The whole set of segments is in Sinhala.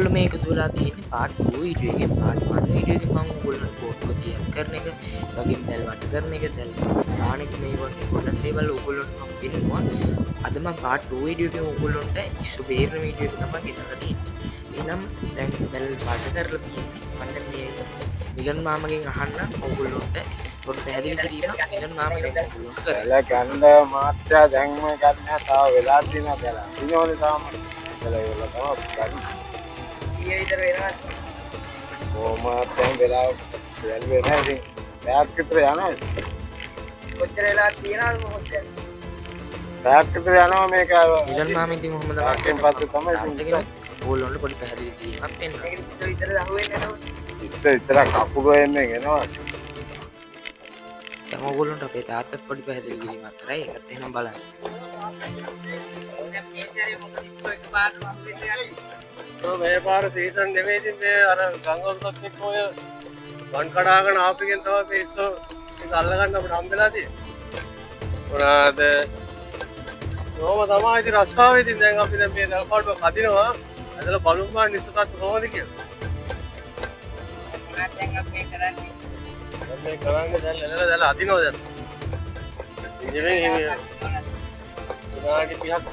ඔගොල්ලෝ මේක දුවලා තියෙන්නේ part 2 වීඩියෝ එකේ part 1 වීඩියෝ එකේ මම ඔයගොල්ලන්ට බෝට්ටුව තියත් කරන එක වගේම දැල් වට කරන එක දැල් ආන එක මේ වගේ ගොඩක් දේවල් ඔයගොල්ලන්ට මම පෙන්නුවා අද මම part 2 වීඩියෝ එකේ ඔයගොල්ලන්ට ඉස්සු බේරන වීඩියෝ එක තමයි ගෙනලා තියෙන්නේ එහෙනම් දැන් දැල් වට කරලා තියෙන්නේ මන්න මේ මිලන් මාමගෙන් අහන්න ඔයගොල්ලන්ට පොඩි පැහැදිලි කිරීමක් මිලන් මාම දැන් ඔයගොල්ලන්ට කරලා ගන්න මාත්‍යා දැන්ම ගන්න තාම වෙලා තියෙනවා කියලා. ඉන්නෝනේ තාම. කියලා ඒවල තමයි ගන්න. ඊයේ විතර වෙනවද? කොහොමද දැන් වෙලා වැල් වෙනවා ඉතින්. පැයක් විතර යනවා. කොච්චර වෙලා තියනවද මොකද? පැයක් විතර යනවා මේක. මිලන් මාම ඉතින් ඔහොම තමයි. පැයකින් පස්සේ තමයි ඉතින් ඔයගොල්ලන්ට පොඩි පැහැදිලි කිරීමක් පෙන්නනවා. ඒක ඉස්සර විතර අහුවෙන්නේ නේද? ඉස්සර විතර කපුරු එන්නේ එනවා. දැන් ඔයගොල්ලන්ට අපේ තාත්තත් පොඩි පැහැදිලි කිරීමක් කරා. ඒකත් එහෙනම් බලන්න. මේ පාර සීසන් නෙමෙයි ඉතින් මේ අර ගංගොල්ලත් එක්ක ඔය වන් කඩාගෙන ආපෙකින් තමයි මේ ඉස්සෝ ඒක අල්ල ගන්න අපිට හම්බෙලා තියෙන්නේ. මොනවාද? කොහොම තමයි ඉතින් රස්සාව ඉතින් දැන් අපි දැන් මේ නල්පාඩුව කදිනවා. ඇදලා බලමු මා නිසකත් කොහොමද කියලා. දැන් අපි කරන්නේ මේ කරන්නේ දැන් එළලා අදිනවා දැන්. ඉතින් මේ විනාඩි 30ක්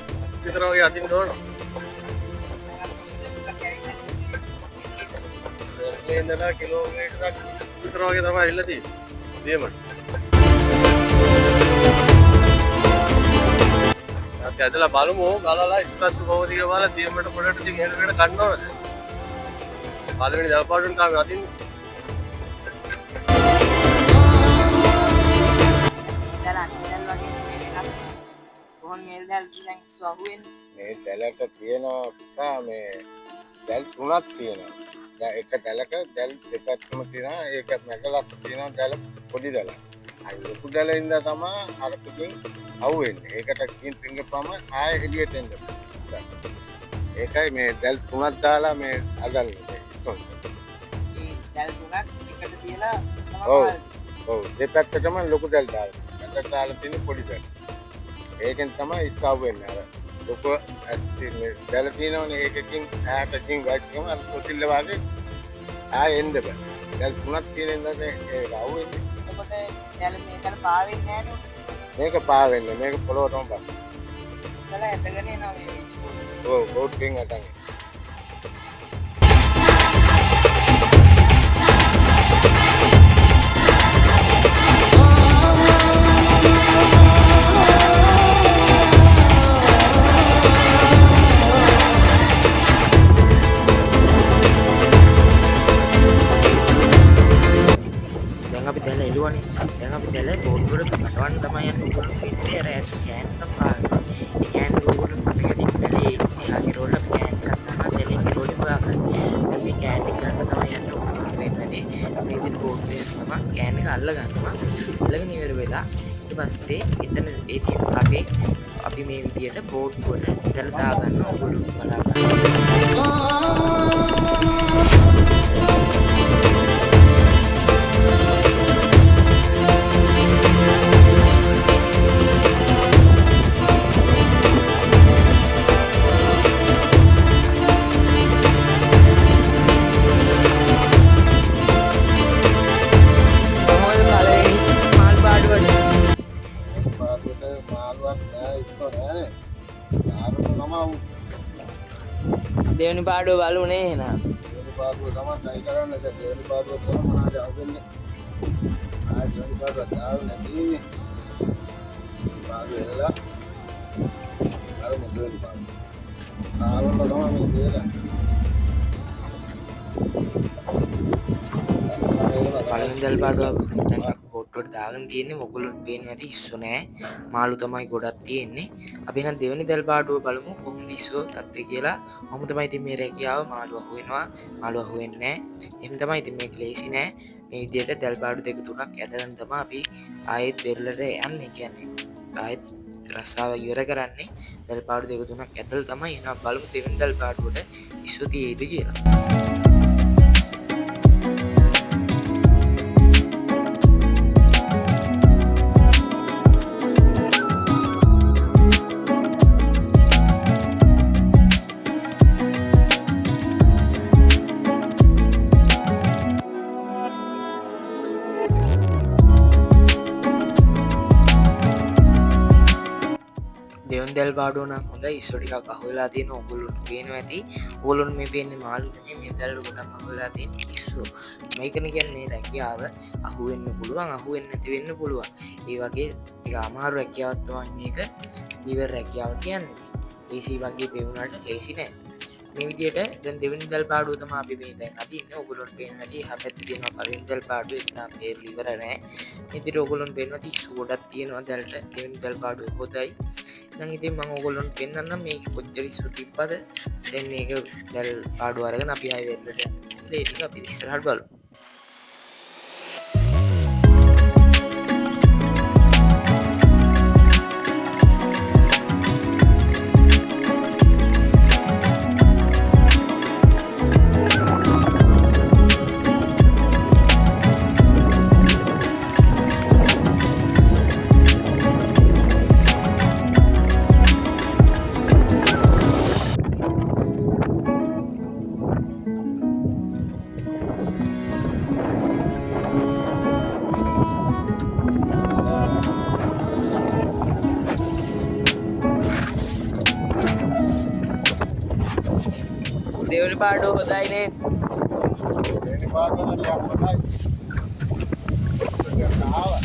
විතර වගේ අදින්න ඕන. ඉඳලා කිලෝමීටරක් විතර වගේ තමයි ඉල්ල තියෙන්නේ. දියමඩ. අපි ඇදලා බලමු ගලලා ඉස්පත්තු කොහොමද කියලා බලලා දියමඩ පොඩට ඉතින් හෙලකට ගන්න ඕනද? පළවෙනි දල්පාඩුවෙන් තාම අදින්නේ. මේ දැල් දැන් සුවහුවෙන්නේ මේ දැලට තියෙනවා මේ දැල් තුනක් තියෙනවා. දැන් එක දැලක දැල් දෙපැත්තම තියෙනවා. ඒක මැදලක් තියෙනවා දැල් පොඩි දැල. අර ලොකු දැල ඉඳලා තමයි අර පිටින් අහුවෙන්නේ. ඒකට කින් පිංගපම ආයෙ එළියට එන්න. ඒකයි මේ දැල් තුනක් දාලා මේ අදල්න්නේ. මේ දැල් තුනක් එකට තියලා ඔව් ඔව් දෙපැත්තටම ලොකු දැල් දාලා. මැදට දාලා තියෙන පොඩි දැල්. ඒකෙන් තමයි ඉස්සාව වෙන්නේ අර ලොකු දැල තියෙනවනේ ඒකකින් ඈතකින් වැක්කම අර කොටිල්ල වගේ ආයෙ එන්න බෑ. දැල් තුනක් තියෙන ඉඳලා ඒක අහුවෙන්නේ. එතකොට දැල් මේකල පාවෙන්නේ නැහැ මේක පාවෙන්නේ මේක පොළොවටම බස්. නේ. ඇදගෙන එනවා මේ. ඔව් බෝට්ටින් අතන්. අපි දැල එළුවනේ. දැන් අපි දැල බෝට්ටුවට පටවන්න තමයි යන්නේ. උගලට ඉන්නේ අර කෑන් එකක් පානවා. ඒ කෑන් එක උගලට පටකටින් දැලේ එහාගේ රෝල් අපි කෑන් එකක් ගන්නවා. දැලේ රෝල් එක හොයාගන්න. දැන් මේ කෑන් එක ගන්න තමයි යන්නේ. උගලට වෙන්නේ මේ විදිහට බෝට්ටුවේ තමයි කෑන් එක අල්ල ගන්නවා. අල්ලගෙන ඉවර වෙලා ඊට පස්සේ එතන ඒ තියෙන කපේ අපි මේ විදිහට බෝට්ටුවට දැල දා ගන්නවා. උගලට බලා ගන්න. දෙවනි පාඩුව බලුනේ එහෙනම්. දෙවනි පාඩුව තමයි try කරන්න. දෙවනි පාඩුව තමයි මොනවද අවුන්නේ. දෙවනි පාඩුව දාන්න නැතිනේ. පාඩුව එලා. අර දෙවනි පාඩුව. ආවම තමයි මේ දෙලා. පළවෙනි දල් පාඩුව දැන් බෝට්ටුවට දාගෙන තියෙන්නේ. ඔයගොල්ලන්ට පේන්නේ නැති ඉස්සු නෑ. මාළු තමයි ගොඩක් තියෙන්නේ. අපි එහෙනම් දෙවෙනි දල් පාඩුව බලමු කොහොමද ඉස්සුව තත්ත්වය කියලා. කොහොම තමයි ඉතින් මේ රැකියාව මාළු අහුවෙනවා. මාළු අහුවෙන්නේ නෑ. එහෙම තමයි ඉතින් මේක ලේසි නෑ. මේ විදිහට දල් පාඩු දෙක තුනක් ඇදගෙන තමයි අපි ආයෙත් වෙරළට යන්නේ. කියන්නේ ආයෙත් රස්සාව ඉවර කරන්නේ. දල් පාඩු දෙක තුනක් ඇදලා තමයි. එහෙනම් බලමු දෙවෙනි දල් පාඩුවට ඉස්සුව තියෙයිද කියලා. දැල් පාඩුව නම් හොඳයි ඉස්සෝ ටිකක් අහුවෙලා තියෙන ඔයගොල්ලොන්ට පේනවා ඇති. ඔයගොල්ලොන්ට මේ පේන්නේ මාළු නෙමෙයි මේ දැල් ගොඩක් අහුවෙලා තියෙන ඉස්සෝ. මේකනේ කියන්නේ මේ රැකියාව අහුවෙන්න පුළුවන් අහුවෙන්නේ නැති වෙන්න පුළුවන්. ඒ වගේ ටික අමාරු රැකියාවක් තමයි මේක ලිවර් රැකියාව කියන්නේ. ලේසි වගේ පෙවුනට ලේසි නෑ. මේ විදිහට දැන් දෙවෙනි දැල් පාඩුව තමයි අපි මේ දැන් අදින්නේ. ඔයගොල්ලොන්ට පේනවා ඇති එහා පැත්තේ තියෙනවා පළවෙනි දැල් පාඩුව. ඒක තමයි පේර ලිවර නෑ. මේ විදිහට ඔයගොල්ලොන්ට පේනවා ඇති ඉස්සු ගොඩක් තියෙනවා දැල්ට. දෙවෙනි දැල් පාඩුව පොතයි. දැන් ඉතින් මම ඔයගොල්ලොන්ට පෙන්නන්නම් මේක කොච්චර ඉස්සු තිබ්බද. දැන් මේක දැල් පාඩුව අරගෙන අපි ආයෙ වෙන්නට යනවා. ඒ ටික අපි ඉස්සරහට බලමු. දෙවෙනි පාඩුව හොඳයිනේ. දෙවෙනි පාඩුව නම් හොඳයි. ආවා.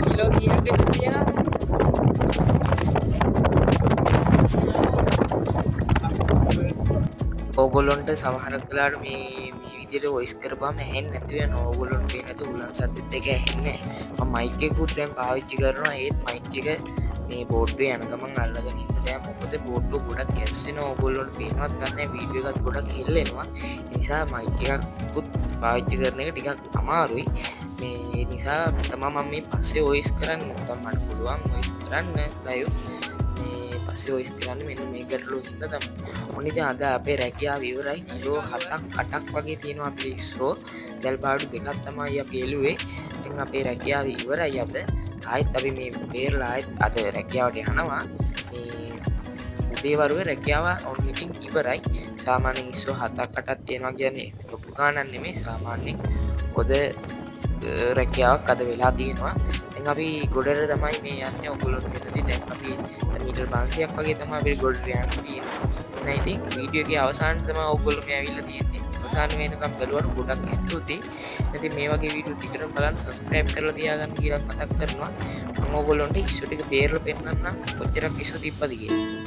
කිලෝ කීයක්ද තියෙනවා? ඕගොල්ලොන්ට සමහර වෙලාවට මේ විදිහට වොයිස් කරපුවාම ඇහෙන්නේ නැති වෙනවා. ඕගොල්ලොන්ට පේන්නේ නැතු උලන් සද්දෙත් එක ඇහෙන්නේ. මම මයික් එකකුත් දැන් පාවිච්චි කරනවා. ඒත් මයික් එක මේ බෝඩ්ඩුවේ යන ගමන් අල්ලගෙන ඉන්න බෑ. මොකද බෝඩ්ඩුව ගොඩක් කැස් වෙනවා. ඕගොල්ලොන්ට පේනවත් නැහැ වීඩියෝ එකත් ගොඩක් හෙල්ලෙනවා. ඒ නිසා මයික් එකකුත් පාවිච්චි කරන එක ටිකක් අමාරුයි. මේ නිසා තමයි මම මේ පස්සේ වොයිස් කරන්නේ. නැත්නම් මට පුළුවන් වොයිස් කරන්න ලයිව්. පස්සේ වොයිස් කරන්නේ මෙන්න මේ ගැටලුව හින්දා තමයි. ඔන්න ඉතින් අද අපේ රැකියාව ඉවරයි. කිලෝ 7ක් 8ක් වගේ තියෙනවා අපේ ඉස්සෝ. දැල් පාඩු දෙකක් තමයි අපි එළුවේ. ඉතින් අපේ රැකියාව ඉවරයි අද. ආයෙත් අපි මේ බේරලා ආයෙත් අද රැකියාවට යනවා. මේ උදේ වරුවේ රැකියාව ඔන්න ඉතින් ඉවරයි. සාමාන්‍යයෙන් ඉස්සෝ 7ක් 8ක් තියෙනවා කියන්නේ ලොකු ගාණක් නෙමෙයි. සාමාන්‍යයෙන් පොද රැකියාවක් අද වෙලා තියෙනවා. දැන් අපි ගොඩට තමයි මේ යන්නේ. ඔයගොල්ලොන්ට මෙතනදී දැන් අපි මීටර් 500ක් වගේ තමයි අපි ගොඩට යන්න තියෙන්නේ. එහෙනම් ඉතින් වීඩියෝ එකේ අවසානයේ තමයි ඔයගොල්ලෝ මේ ඇවිල්ලා තියෙන්නේ. අවසාන වෙනකම් බලුවාට ගොඩක් ස්තුතියි. ඉතින් මේ වගේ වීඩියෝ ටිකටම බලන්න සබස්ක්‍රයිබ් කරලා තියාගන්න කියලා මතක් කරනවා. මම ඔයගොල්ලොන්ට ඉස්සු ටික බේරලා පෙන්නන්නම් කොච්චරක් ඉස්සු තිබ්බද කියලා.